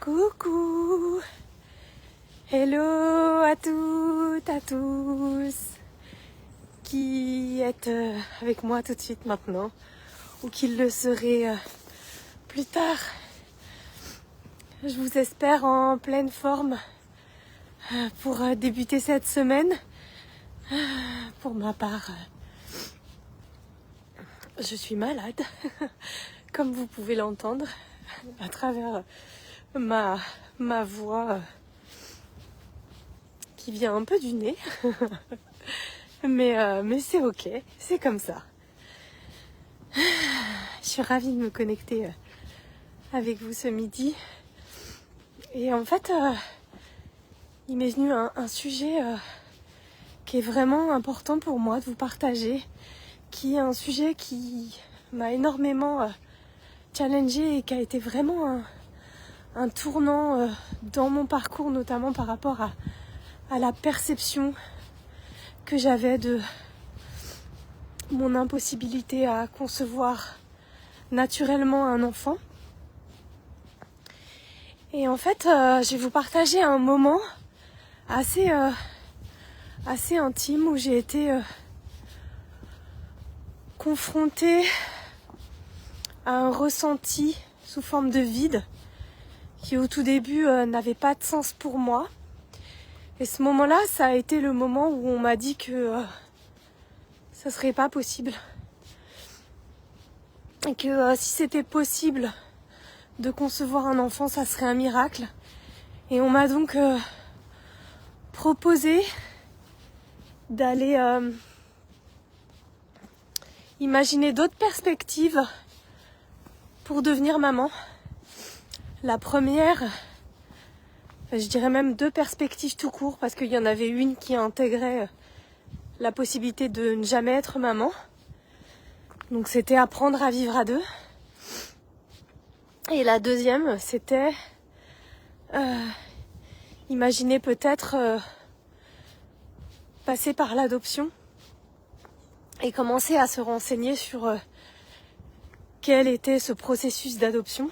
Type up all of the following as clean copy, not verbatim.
Coucou, hello à toutes, à tous qui êtes avec moi tout de suite maintenant ou qui le seraient plus tard. Je vous espère en pleine forme pour débuter cette semaine. Pour ma part, je suis malade, comme vous pouvez l'entendre à travers ma voix qui vient un peu du nez. mais c'est ok, c'est comme ça. Je suis ravie de me connecter avec vous ce midi. Et en fait, il m'est venu un sujet qui est vraiment important pour moi de vous partager, qui est un sujet qui m'a énormément challengée et qui a été vraiment un tournant dans mon parcours, notamment par rapport à la perception que j'avais de mon impossibilité à concevoir naturellement un enfant. Et en fait, je vais vous partager un moment assez intime où j'ai été confrontée à un ressenti sous forme de vide qui au tout début n'avait pas de sens pour moi. Et ce moment-là, ça a été le moment où on m'a dit que ça serait pas possible. Et que si c'était possible de concevoir un enfant, ça serait un miracle. Et on m'a donc proposé d'aller imaginer d'autres perspectives pour devenir maman. La première, je dirais même deux perspectives tout court, parce qu'il y en avait une qui intégrait la possibilité de ne jamais être maman. Donc c'était apprendre à vivre à deux. Et la deuxième, c'était imaginer peut-être passer par l'adoption et commencer à se renseigner sur quel était ce processus d'adoption.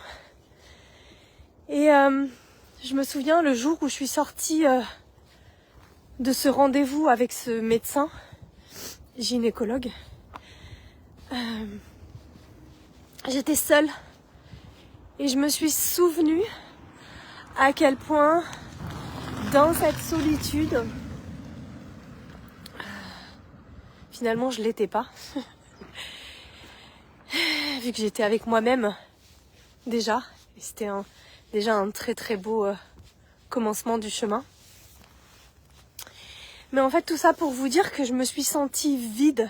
Et je me souviens le jour où je suis sortie de ce rendez-vous avec ce médecin gynécologue, j'étais seule et je me suis souvenue à quel point dans cette solitude, finalement je l'étais pas, vu que j'étais avec moi-même déjà, et c'était déjà un très très beau commencement du chemin. Mais en fait tout ça pour vous dire que je me suis sentie vide.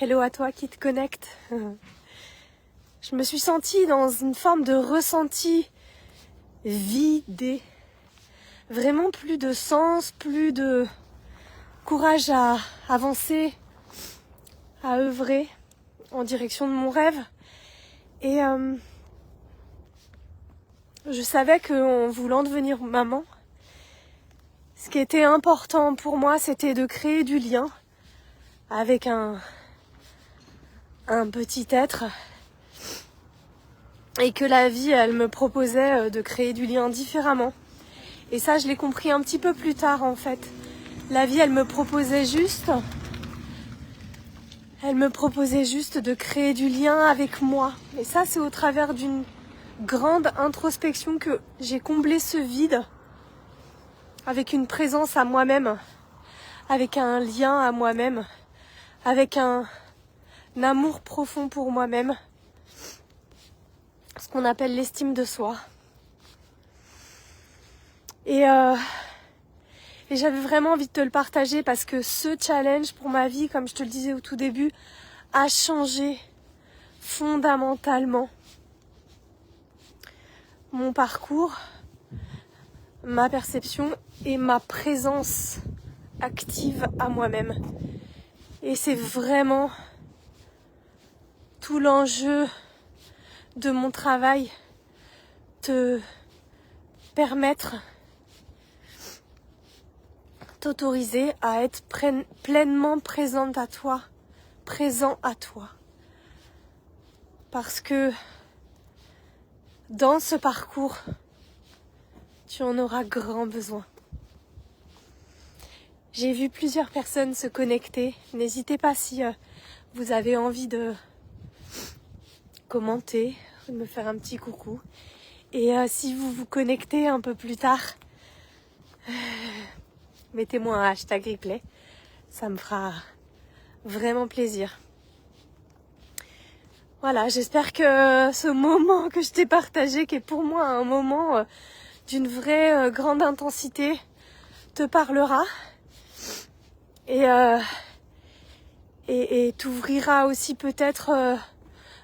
Hello à toi qui te connecte. Je me suis sentie dans une forme de ressenti vidé. Vraiment plus de sens, plus de courage à avancer, à œuvrer en direction de mon rêve. Et je savais qu'en voulant devenir maman, ce qui était important pour moi, c'était de créer du lien avec un petit être. Et que la vie, elle me proposait de créer du lien différemment. Et ça, je l'ai compris un petit peu plus tard, en fait. La vie, elle me proposait juste de créer du lien avec moi. Et ça, c'est au travers d'une grande introspection que j'ai comblé ce vide avec une présence à moi-même, avec un lien à moi-même, avec un amour profond pour moi-même, ce qu'on appelle l'estime de soi. Et j'avais vraiment envie de te le partager parce que ce challenge pour ma vie, comme je te le disais au tout début, a changé fondamentalement mon parcours, ma perception et ma présence active à moi-même. Et c'est vraiment tout l'enjeu de mon travail, te permettre, t'autoriser à être pleinement présent à toi. Parce que dans ce parcours, tu en auras grand besoin. J'ai vu plusieurs personnes se connecter. N'hésitez pas si vous avez envie de commenter, de me faire un petit coucou. Et si vous vous connectez un peu plus tard, mettez-moi un hashtag replay. Ça me fera vraiment plaisir. Voilà, j'espère que ce moment que je t'ai partagé, qui est pour moi un moment d'une vraie grande intensité, te parlera et t'ouvrira aussi peut-être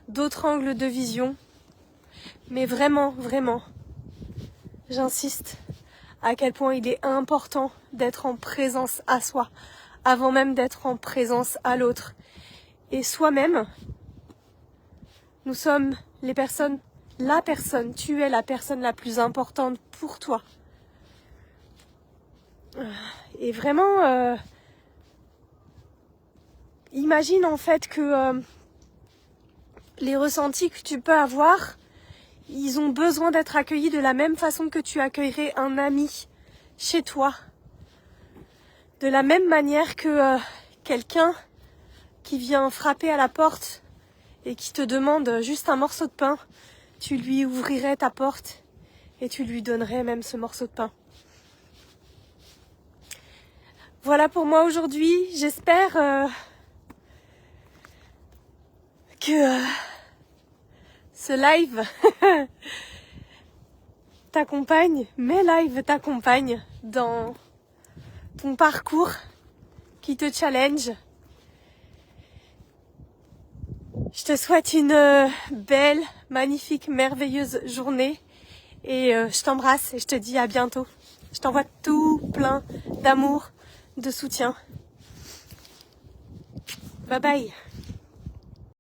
d'autres angles de vision. Mais vraiment, vraiment, j'insiste à quel point il est important d'être en présence à soi, avant même d'être en présence à l'autre. Et soi-même, nous sommes la personne, tu es la personne la plus importante pour toi. Et vraiment, imagine en fait que les ressentis que tu peux avoir, ils ont besoin d'être accueillis de la même façon que tu accueillerais un ami chez toi. De la même manière que quelqu'un qui vient frapper à la porte et qui te demande juste un morceau de pain, tu lui ouvrirais ta porte et tu lui donnerais même ce morceau de pain. Voilà pour moi aujourd'hui. J'espère que ce live t'accompagne, mes lives t'accompagnent dans ton parcours qui te challenge. Je te souhaite une belle, magnifique, merveilleuse journée et je t'embrasse et je te dis à bientôt. Je t'envoie tout plein d'amour, de soutien. Bye bye.